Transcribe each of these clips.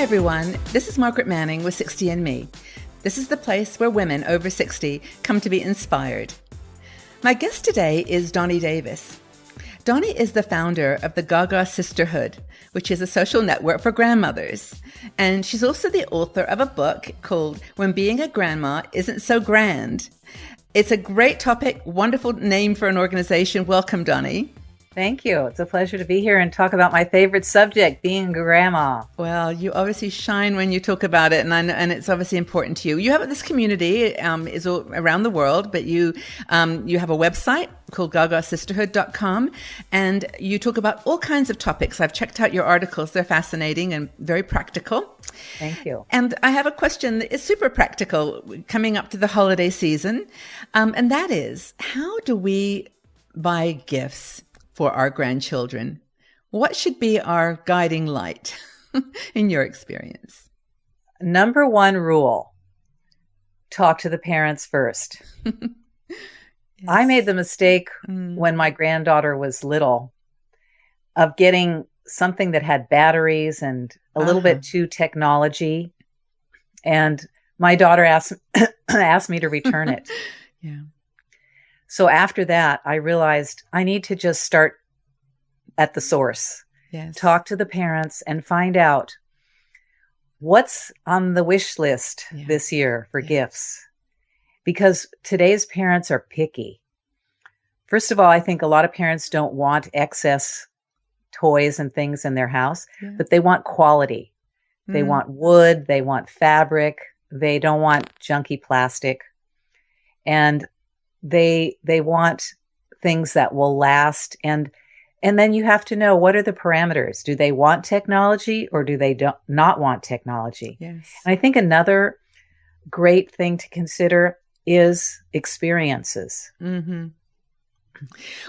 Hi everyone, this is Margaret Manning with 60andMe. This is the place where women over 60 come to be inspired. My guest today is Donnie Davis. Donnie is the founder of the GaGa Sisterhood, which is a social network for grandmothers. And she's also the author of a book called When Being a Grandma Isn't So Grand. It's a great topic, wonderful name for an organization. Welcome, Donnie. Thank you. It's a pleasure to be here and talk about my favorite subject, being a grandma. Well, you obviously shine when you talk about it, and it's obviously important to you. You have this community is all around the world, but you have a website called GaGaSisterhood.com, and you talk about all kinds of topics. I've checked out your articles; they're fascinating and very practical. Thank you. And I have a question that is super practical coming up to the holiday season, and that is, how do we buy gifts for our grandchildren? What should be our guiding light in your experience? Number one rule, talk to the parents first. Yes. I made the mistake when my granddaughter was little of getting something that had batteries and a little bit too technology. And my daughter asked me to return it. Yeah. So after that, I realized I need to just start at the source. Yes. Talk to the parents and find out what's on the wish list this year for gifts. Because today's parents are picky. First of all, I think a lot of parents don't want excess toys and things in their house, but they want quality. They want wood, they want fabric, they don't want junky plastic. And they want things that will last. And then you have to know, what are the parameters? Do they want technology or do they not want technology? Yes. And I think another great thing to consider is experiences. Mm-hmm.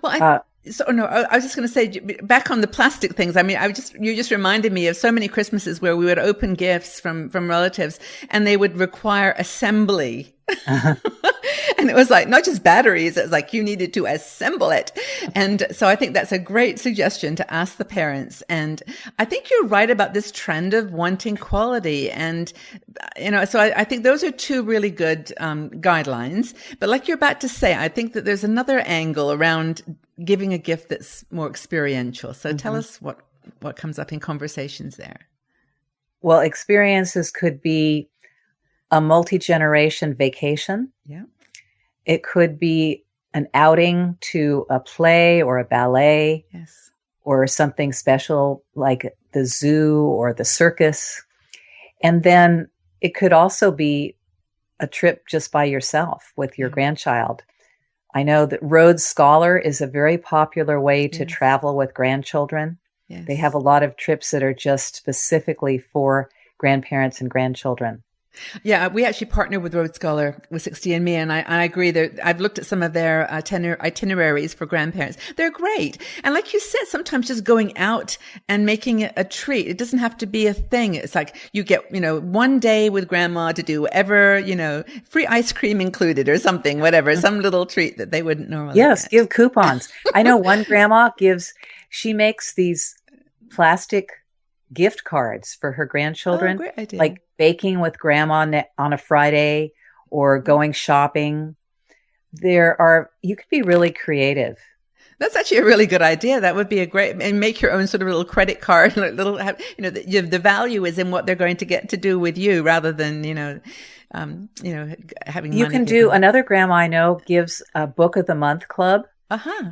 Well, I was just going to say, back on the plastic things. I mean, you just reminded me of so many Christmases where we would open gifts from relatives and they would require assembly. And it was like, not just batteries, it was like you needed to assemble it. And so I think that's a great suggestion to ask the parents. And I think you're right about this trend of wanting quality. And, so I think those are two really good guidelines. But like you're about to say, I think that there's another angle around giving a gift that's more experiential. So tell us what comes up in conversations there. Well, experiences could be a multi-generation vacation. Yeah. It could be an outing to a play or a ballet. Yes. Or something special like the zoo or the circus. And then it could also be a trip just by yourself with your grandchild. I know that Rhodes Scholar is a very popular way to travel with grandchildren. Yes. They have a lot of trips that are just specifically for grandparents and grandchildren. Yeah, we actually partner with Rhodes Scholar with 60andMe, and I agree that I've looked at some of their itineraries for grandparents. They're great. And like you said, sometimes just going out and making it a treat. It doesn't have to be a thing. It's like you get, one day with grandma to do whatever, free ice cream included or something, whatever, some little treat that they wouldn't normally get. Give coupons. I know one grandma she makes these plastic gift cards for her grandchildren. Oh, great idea. Like baking with grandma on a Friday or going shopping. You could be really creative. That's actually a really good idea. That would be and make your own sort of little credit card, the value is in what they're going to get to do with you rather than, having You money can do, another grandma I know gives a book of the month club.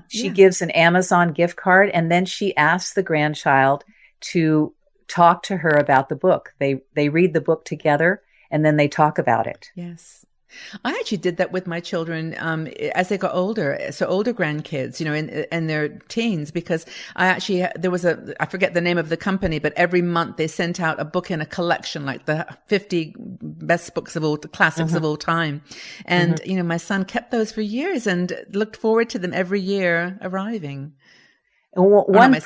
She gives an Amazon gift card and then she asks the grandchild to talk to her about the book. They read the book together and then they talk about it. Yes. I actually did that with my children as they got older, so older grandkids, in their teens, because I forget the name of the company, but every month they sent out a book in a collection, like the 50 best books of all, the classics of all time. And, my son kept those for years and looked forward to them every year arriving. One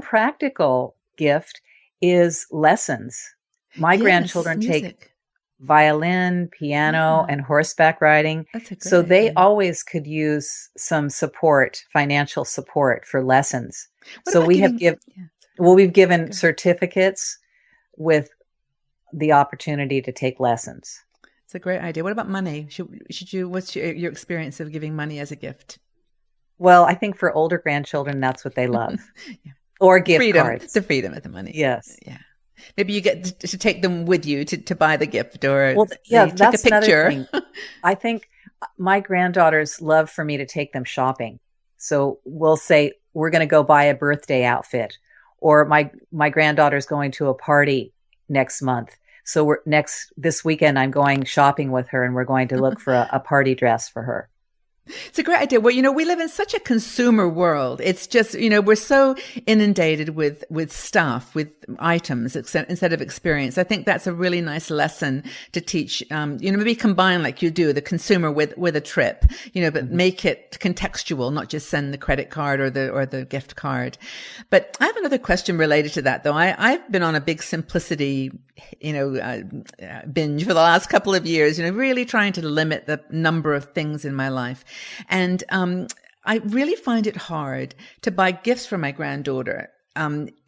practical gift is lessons. My grandchildren take violin, piano, and horseback riding. That's a great so they idea. always could use some support, financial support for lessons. What So about we have giving- Well, we've given certificates with the opportunity to take lessons. It's a great idea. What about money? Should you, what's your experience of giving money as a gift? Well, I think for older grandchildren, that's what they love. Yeah. Or gift cards. The freedom of the money. Yes. Yeah. Maybe you get to take them with you to buy the gift, or that's take a picture. Another thing. I think my granddaughters love for me to take them shopping. So we'll say, we're going to go buy a birthday outfit, or my granddaughter's going to a party next month. So this weekend, I'm going shopping with her, and we're going to look for a party dress for her. It's a great idea. Well, we live in such a consumer world. It's just, we're so inundated with stuff, with items instead of experience. I think that's a really nice lesson to teach, maybe combine like you do the consumer with a trip, but make it contextual, not just send the credit card or the gift card. But I have another question related to that though. I've been on a big simplicity, binge for the last couple of years, really trying to limit the number of things in my life. And I really find it hard to buy gifts for my granddaughter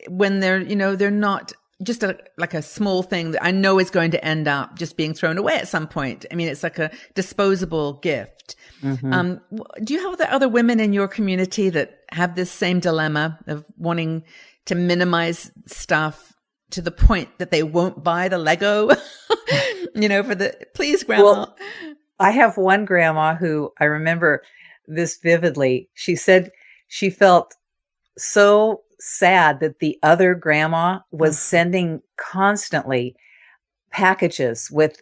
when they're not just like a small thing that I know is going to end up just being thrown away at some point. I mean, it's like a disposable gift. Mm-hmm. Do you have other women in your community that have this same dilemma of wanting to minimize stuff to the point that they won't buy the Lego, please, Grandma? Well, I have one grandma who I remember this vividly. She said she felt so sad that the other grandma was sending constantly packages with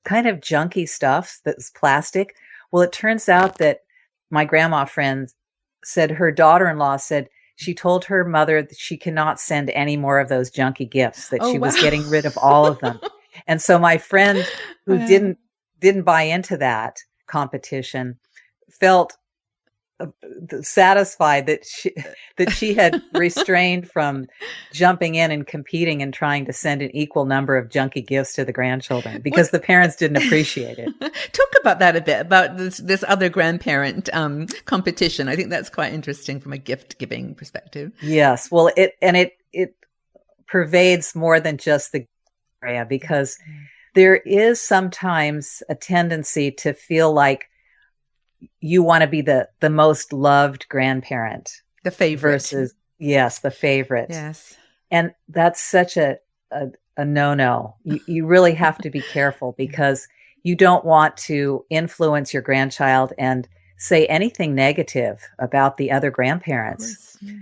kind of junky stuff that's plastic. Well, it turns out that my grandma friend said her daughter-in-law said she told her mother that she cannot send any more of those junky gifts, that she was getting rid of all of them. And so my friend who didn't buy into that competition felt satisfied that she had restrained from jumping in and competing and trying to send an equal number of junky gifts to the grandchildren because the parents didn't appreciate it. Talk about that a bit, about this other grandparent competition. I think that's quite interesting from a gift giving perspective. Yes. Well, it pervades more than just the area, because there is sometimes a tendency to feel like you want to be the most loved grandparent. The favorite. Versus, yes, the favorite. Yes. And that's such a no-no. You really have to be careful, because you don't want to influence your grandchild and say anything negative about the other grandparents. Yeah.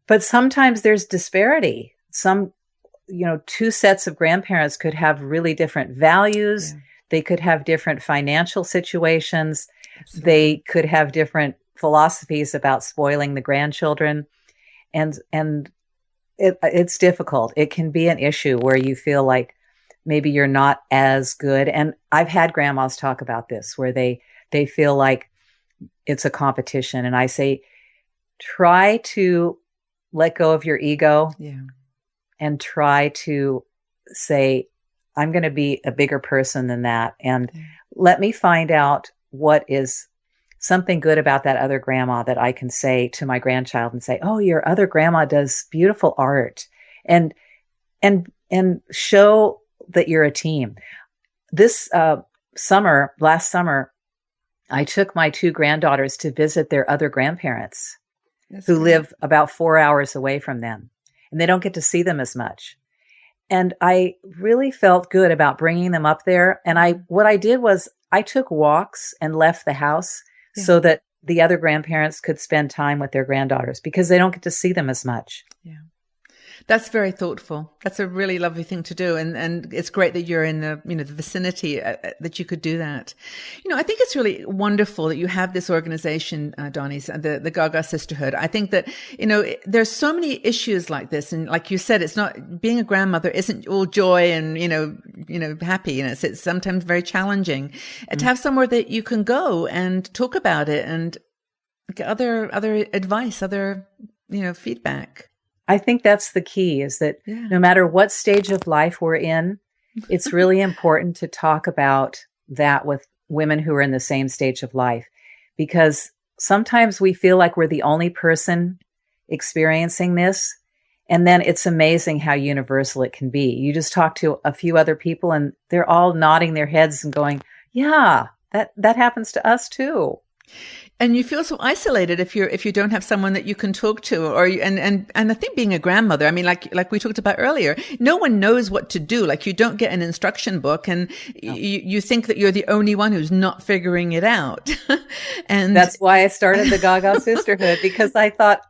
But sometimes there's disparity. Two sets of grandparents could have really different values. Yeah. They could have different financial situations. Absolutely. They could have different philosophies about spoiling the grandchildren. And it's difficult. It can be an issue where you feel like maybe you're not as good. And I've had grandmas talk about this, where they feel like it's a competition. And I say, try to let go of your ego. Yeah. And try to say, I'm going to be a bigger person than that. And let me find out what is something good about that other grandma that I can say to my grandchild and say, oh, your other grandma does beautiful art, and show that you're a team. This last summer, I took my two granddaughters to visit their other grandparents who live about 4 hours away from them. And they don't get to see them as much. And I really felt good about bringing them up there. And what I did was I took walks and left the house so that the other grandparents could spend time with their granddaughters, because they don't get to see them as much. Yeah. That's very thoughtful. That's a really lovely thing to do. And it's great that you're in the vicinity that you could do that. I think it's really wonderful that you have this organization, Donnie, the GaGa Sisterhood. I think that, there's so many issues like this. And like you said, it's not, being a grandmother isn't all joy and, happy. It's sometimes very challenging. To have somewhere that you can go and talk about it and get other advice, other, feedback. I think that's the key, is that no matter what stage of life we're in, it's really important to talk about that with women who are in the same stage of life, because sometimes we feel like we're the only person experiencing this. And then it's amazing how universal it can be. You just talk to a few other people and they're all nodding their heads and going, yeah, that happens to us too. And you feel so isolated if you don't have someone that you can talk to, or and I think being a grandmother, I mean, like we talked about earlier, no one knows what to do. Like, you don't get an instruction book, and you think that you're the only one who's not figuring it out. And that's why I started the GaGa Sisterhood, because I thought,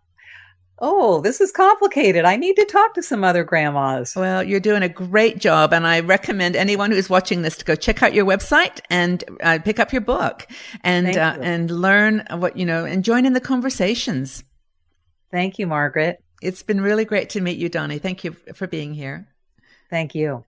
oh, this is complicated. I need to talk to some other grandmas. Well, you're doing a great job. And I recommend anyone who's watching this to go check out your website and pick up your book and learn what, and join in the conversations. Thank you, Margaret. It's been really great to meet you, Donnie. Thank you for being here. Thank you.